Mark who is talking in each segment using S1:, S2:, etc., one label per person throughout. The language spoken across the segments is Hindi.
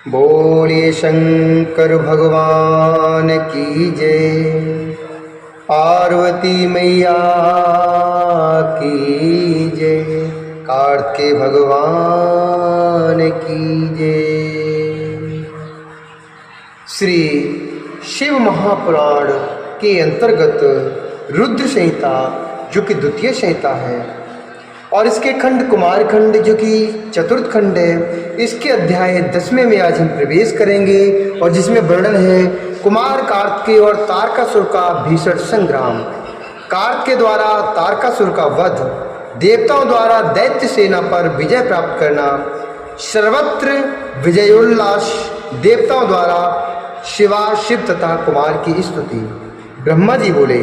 S1: बोलिए शंकर भगवान की जय, पार्वती मैया की जय, कार्तिकेय भगवान की जय। श्री शिव महापुराण के अंतर्गत रुद्र संहिता जो कि द्वितीय संहिता है और इसके खंड कुमार खंड जो कि चतुर्थ खंड है, इसके अध्याय 10वें में आज हम प्रवेश करेंगे और जिसमें वर्णन है कुमार कार्तिकेय और तारकासुर का भीषण संग्राम। कार्तिकेय द्वारा तारकासुर का वध, देवताओं द्वारा दैत्य सेना पर विजय प्राप्त करना, सर्वत्र विजयोल्लास, देवताओं द्वारा शिव तथा कुमार की स्तुति। ब्रह्मा जी बोले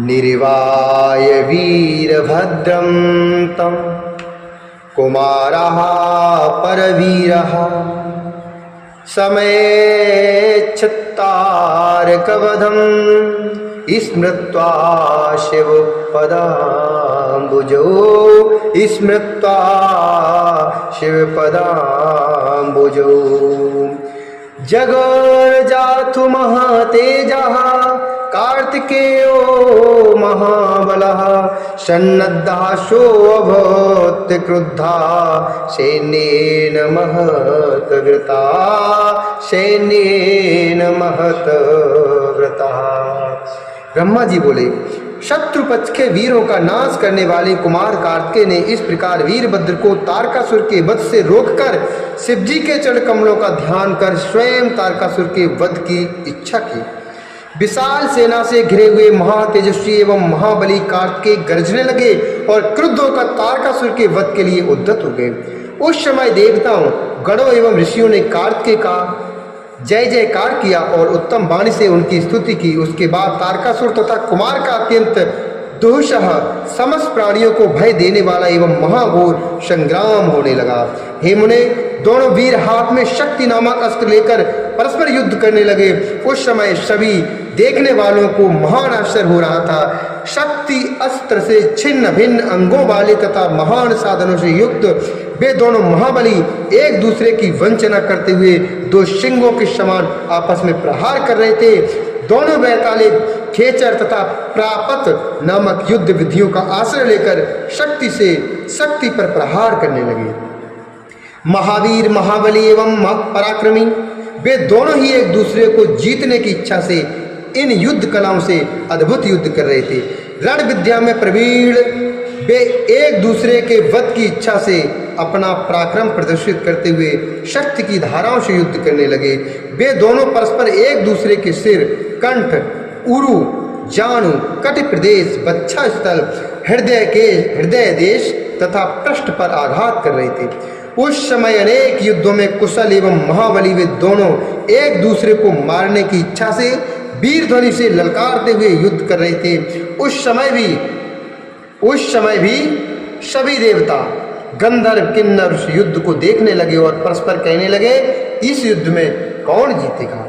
S1: निर्वाय वीरभद्रं तं कुमारः परवीरः समयेच्छत्तारकवधं स्मृत्वा शिवपदाम्बुजौ जगर्जातु महातेजः कार्तिकेयो महाबलः सन्नद्धः सोऽभूत् क्रुद्धः सैन्येन महतव्रतः। ब्रह्मा जी बोले शत्रु पक्ष के वीरों का नाश करने वाले कुमार कार्तिकेय ने इस प्रकार वीरभद्र को तारकासुर के वध से रोककर शिवजी के चरण कमलों का ध्यान कर स्वयं तारकासुर के वध की इच्छा की। विशाल सेना से घिरे हुए महातेजस्वी एवं महाबली कार्तिकेय गरजने लगे और क्रुद्ध होकर तारकासुर के वध के लिए उद्यत हो गए। उस समय देवताओं, गणों एवं ऋषियों ने कार्तिकेय का जय जयकार किया और उत्तम वाणी से उनकी स्तुति की। उसके बाद तारकासुर तथा कुमार का अत्यंत दुःसह समस्त प्राणियों को भय देने वाला एवं महाघोर संग्राम होने लगा। हे मुने, दोनों वीर हाथ में शक्ति नामक अस्त्र लेकर परस्पर युद्ध करने लगे। उस समय सभी देखने वालों को महान आश्चर्य हो रहा था। शक्ति अस्त्र से छिन्न भिन्न अंगों वाले तथा महान साधनों से युक्त वे दोनों महाबली एक दूसरे की वंचना करते हुए दो सिंहों के समान आपस में प्रहार कर रहे थे। दोनों वैताले खेचर तथा प्रापत नामक युद्ध विधियों का आश्रय लेकर शक्ति से शक्ति पर प्रहार करने लगे। महावीर, महाबली एवं पराक्रमी वे दोनों ही एक दूसरे को जीतने की इच्छा से इन युद्ध कलाओं से अद्भुत युद्ध कर रहे थे। रण विद्या में प्रवीण वे एक दूसरे के वध की इच्छा से अपना पराक्रम प्रदर्शित करते हुए शक्ति की धाराओं से युद्ध करने लगे। वे दोनों परस्पर एक दूसरे के सिर, कंठ, उरु, जानु, कटि प्रदेश, बच्छा स्थल, हृदय देश तथा पृष्ठ पर आघात कर रहे थे। उस समय अनेक युद्धों में कुशल एवं महाबली वे दोनों एक दूसरे को मारने की इच्छा से वीर ध्वनि से ललकारते हुए युद्ध कर रहे थे। उस समय भी सभी देवता, गंधर्व, किन्नर उस युद्ध को देखने लगे और परस्पर कहने लगे इस युद्ध में कौन जीतेगा।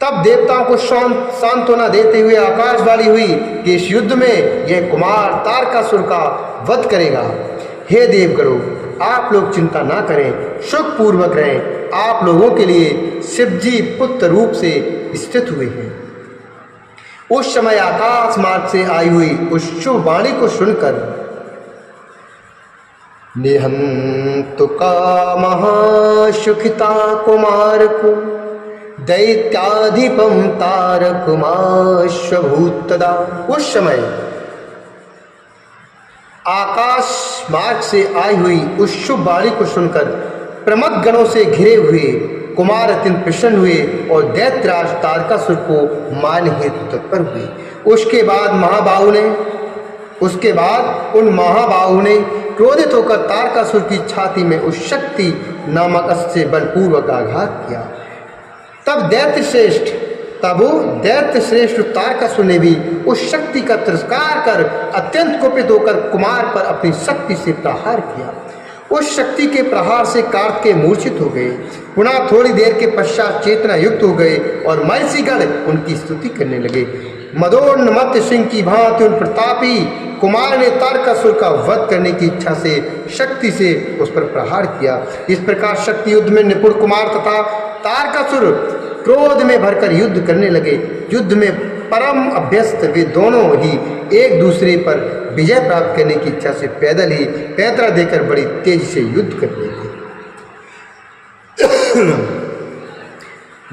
S1: तब देवताओं को सांत्वना देते हुए आकाशवाणी हुई कि इस युद्ध में यह कुमार तारकासुर का वध करेगा। हे देवगणों, आप लोग चिंता ना करें, सुखपूर्वक रहें। आप लोगों के लिए शिवजी पुत्र रूप से स्थित हुए हैं। उस समय आकाश मार्ग से आई हुई उस शुभ वाणी को सुनकर निहंतु कामः सुखिता कुमार को दैत्याधिपम तारकमाश्वभूतदा। उस समय आकाश मार्ग से आई हुई उस शुभ वाणी को सुनकर प्रमद गणों से घिरे हुए कुमार अत्यंत प्रसन्न हुए और दैत्यराज तारकासुर को मारने हेतु तत्पर हुए। उसके बाद उन महाबाहु ने क्रोधित होकर तारकासुर की छाती में उस शक्ति नामक अस्त्र से बलपूर्वक आघात किया। तब दैत्य श्रेष्ठ तारकासुर ने भी उस शक्ति का तिरस्कार कर अत्यंत कुपित होकर कुमार पर अपनी शक्ति से प्रहार किया। उस शक्ति के प्रहार से कार्तिकेय मूर्छित हो गए। पुनः थोड़ी देर के पश्चात चेतना युक्त हो गए और महर्षिगण उनकी स्तुति करने लगे। मदोन्मत्त सिंह की भांति उन प्रतापी कुमार ने तारकासुर का वध करने की इच्छा से शक्ति से उस पर प्रहार किया। इस प्रकार शक्ति युद्ध में निपुण कुमार तथा तारकासुर क्रोध में भरकर युद्ध करने लगे। युद्ध में परम अभ्यस्त वे दोनों ही एक दूसरे पर विजय प्राप्त करने की इच्छा से पैदल ही पैतरा देकर बड़ी तेजी से युद्ध कर रहे थे।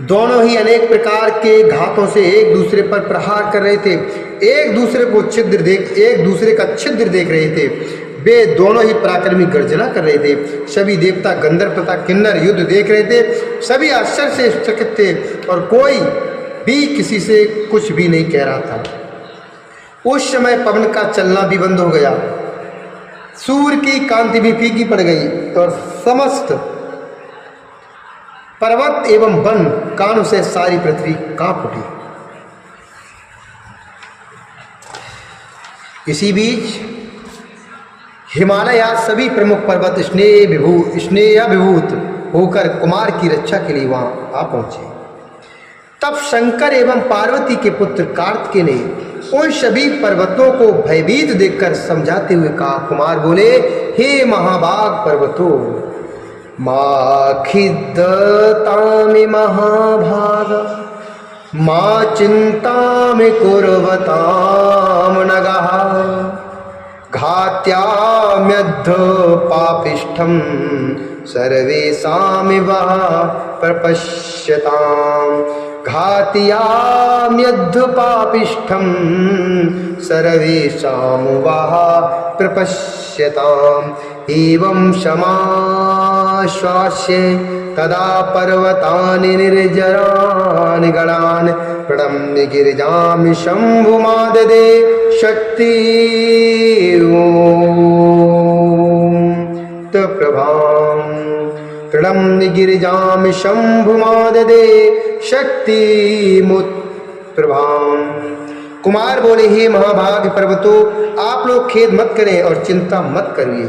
S1: दोनों ही अनेक प्रकार के घातों से एक दूसरे पर प्रहार कर रहे थे, एक दूसरे का छिद्र देख रहे थे। वे दोनों ही पराक्रमी गर्जना कर रहे थे। सभी देवता, गंधर्व तथा किन्नर युद्ध देख रहे थे। सभी आश्चर्य से चकित थे और कोई भी किसी से कुछ भी नहीं कह रहा था। उस समय पवन का चलना भी बंद हो गया, सूर्य की कांति भी फीकी पड़ गई और समस्त पर्वत एवं वन कानों से सारी पृथ्वी कांप उठी। इसी बीच हिमालय सभी प्रमुख पर्वत स्नेहाभिभूत होकर कुमार की रक्षा के लिए वहां आ पहुंचे। तब शंकर एवं पार्वती के पुत्र कार्तिकेय ने उन सभी पर्वतों को भयभीत देखकर समझाते हुए कहा। कुमार बोले, हे महाभाग पर्वतों, मा खिद्दतामि महाभाग, मा चिंतामि कुर्वताम नगः, घात्याम्यद्ध पापिष्ठं सर्वेषामिव प्रपश्यताम्, घात्याम्यद्ध पापिष्ठं सर्वेषामुवाह प्रपश्यताम्। एवं समाश्वास्य तदा पर्वतानि निर्जरान् गणान् प्रणम्य गिरिजां शम्भुमाददे शक्ति प्रभां, प्रणम्य गिरिजां शम्भुमाददे शक्तिमुत्प्रभां। कुमार बोले, हे महाभाग पर्वतों, आप लोग खेद मत करें और चिंता मत करिए।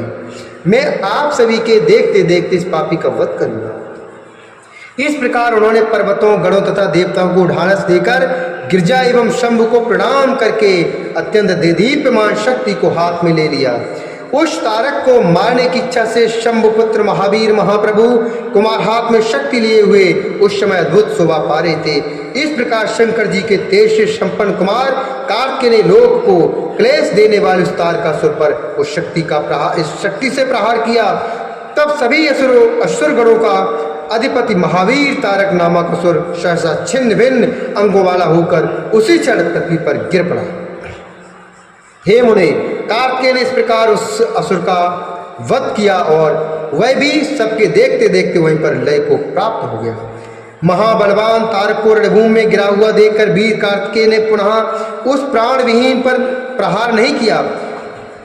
S1: मैं आप सभी के देखते देखते इस पापी का वध करूंगा। इस प्रकार उन्होंने पर्वतों, गणों तथा देवताओं को ढांढस देकर गिरजा एवं शंभु को प्रणाम करके अत्यंत देदीप्यमान शक्ति को हाथ में ले लिया। उस तारक को मारने की इच्छा से शंभुपुत्र महावीर महाप्रभु कुमार हाथ में शक्ति लिए हुए उस समय अद्भुत शोभा पा रहे थे। इस प्रकार शंकर जी के तेज से संपन्न कुमार कार्तिकेय ने लोक को क्लेश देने वाले उस तारकासुर पर उस शक्ति से प्रहार किया। तब सभी असुर गणों का अधिपति महावीर तारक नामक असुर सहसा छिन्न भिन्न अंगों वाला होकर उसी क्षण पृथ्वी पर गिर पड़ा। हे मुने, कार्तिकेय ने इस प्रकार उस असुर का वध किया और वह भी सबके देखते देखते वहीं पर लय को प्राप्त हो गया। महाबलवान तारक को रणभूमि में गिरा हुआ देखकर वीर कार्तिकेय ने पुनः उस प्राण विहीन पर प्रहार नहीं किया।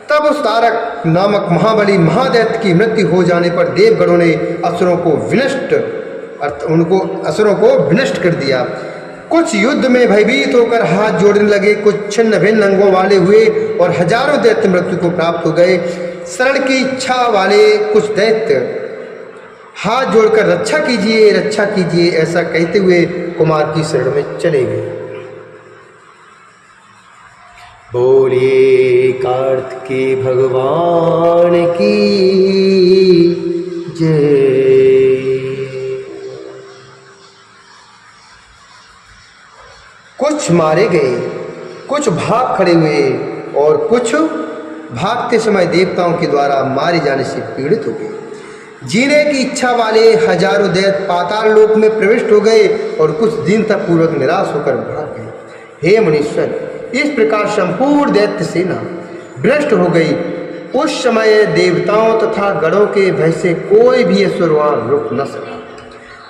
S1: तब उस तारक नामक महाबली महादैत्य की मृत्यु हो जाने पर देवगणों ने असुरों को विनष्ट कर दिया। कुछ युद्ध में भयभीत होकर हाथ जोड़ने लगे, कुछ छिन्न भिन्न अंगों वाले हुए और हजारों दैत्य मृत्यु को प्राप्त हो गए। शरण की इच्छा वाले कुछ दैत्य हाथ जोड़कर रक्षा कीजिए ऐसा कहते हुए कुमार की शरण में चले गए। बोलिए कार्तिकेय भगवान की जय। कुछ मारे गए, कुछ भाग खड़े हुए और कुछ भागते समय देवताओं के द्वारा मारे जाने से पीड़ित हो गए। जीने की इच्छा वाले हजारों दैत्य पाताल लोक में प्रविष्ट हो गए और कुछ दीनता पूर्वक निराश होकर भाग गए। हे मुनीश्वर, इस प्रकार संपूर्ण दैत्य सेना भ्रष्ट हो गई। उस समय देवताओं तथा गणों के भय से कोई भी असुर वहां रुक न सका।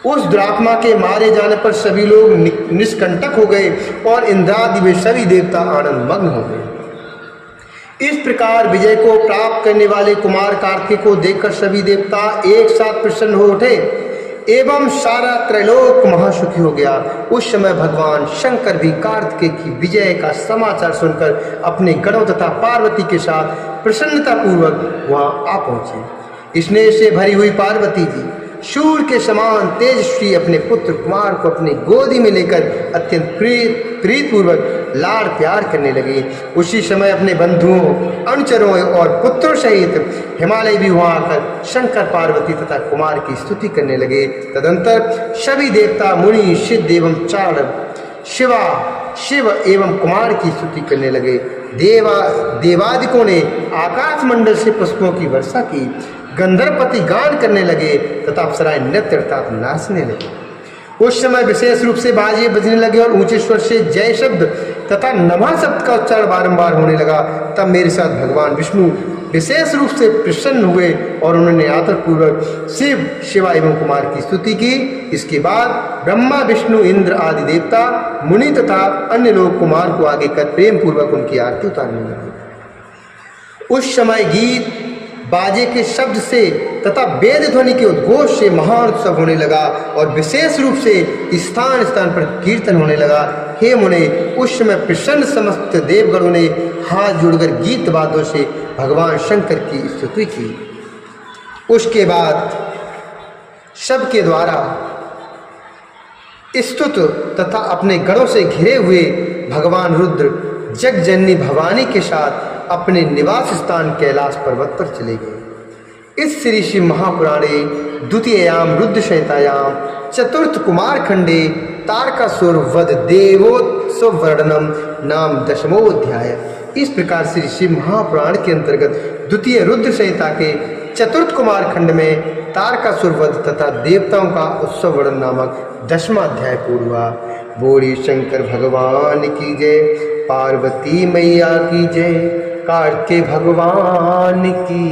S1: उस दुरात्मा के मारे जाने पर सभी लोग निष्कंटक हो गए और इंद्रादि वे सभी देवता आनंद मग्न हो गए। इस प्रकार विजय को प्राप्त करने वाले कुमार कार्तिकेय को देखकर सभी देवता एक साथ प्रसन्न हो उठे एवं सारा त्रैलोक महासुखी हो गया। उस समय भगवान शंकर भी कार्तिकेय की विजय का समाचार सुनकर अपने गणों तथा पार्वती के साथ प्रसन्नता पूर्वक वहां आ पहुंचे। स्नेह से भरी हुई पार्वती जी सूर्य के समान तेजस्वी अपने पुत्र कुमार को अपनी गोदी में लेकर अत्यंत प्रीतपूर्वक लाड़ प्यार करने लगे। उसी समय अपने बंधुओं, अनुचरों और पुत्रों सहित हिमालय भी वहां आकर शंकर, पार्वती तथा कुमार की स्तुति करने लगे। तदंतर सभी देवता, मुनि, सिद्ध एवं चारण शिव एवं कुमार की स्तुति करने लगे। देवादिकों ने आकाश मंडल से पुष्पों की वर्षा की, गंधर्वपति गान करने लगे तथा अप्सराएं नृत्य अर्थात नाचने लगे। उस समय विशेष रूप से बाजे बजने लगे और ऊंचे स्वर से जय शब्द तथा नमः शब्द का उच्चारण बारंबार होने लगा। तब मेरे साथ भगवान विष्णु विशेष रूप से प्रसन्न हुए और उन्होंने आदरपूर्वक शिवा एवं कुमार की स्तुति की। इसके बाद ब्रह्मा, विष्णु, इंद्र आदि देवता, मुनि तथा अन्य लोग कुमार को आगे कर प्रेम पूर्वक उनकी आरती उतारने लगे। उस समय गीत बाजे के शब्द से तथा वेद ध्वनि के उद्घोष से महान उत्सव होने लगा और विशेष रूप से स्थान स्थान पर कीर्तन होने लगा। हे मुने, उस समय प्रसन्न समस्त देवगणों ने हाथ जोड़कर गीत वाद्यों से भगवान शंकर की स्तुति की। उसके बाद सबके द्वारा स्तुत तथा अपने गणों से घिरे हुए भगवान रुद्र जगजननी भवानी के साथ अपने निवास स्थान कैलाश पर्वत पर चले गए। इस श्री शिव महापुराणे द्वितीयाम रुद्र संहितायाम चतुर्थ कुमार खंडे तारकासुर वध देवोत्सव वर्णनम नाम 10वां अध्याय। इस प्रकार श्री शिव महापुराण के अंतर्गत द्वितीय रुद्र संहिता के चतुर्थ कुमार खंड में तारकासुर वध तथा देवताओं का उत्सव वर्णन नामक 10वां अध्याय पूर्ण हुआ। बोली शंकर भगवान की जय, पार्वती मैया की जय, कार्तिकेय भगवान की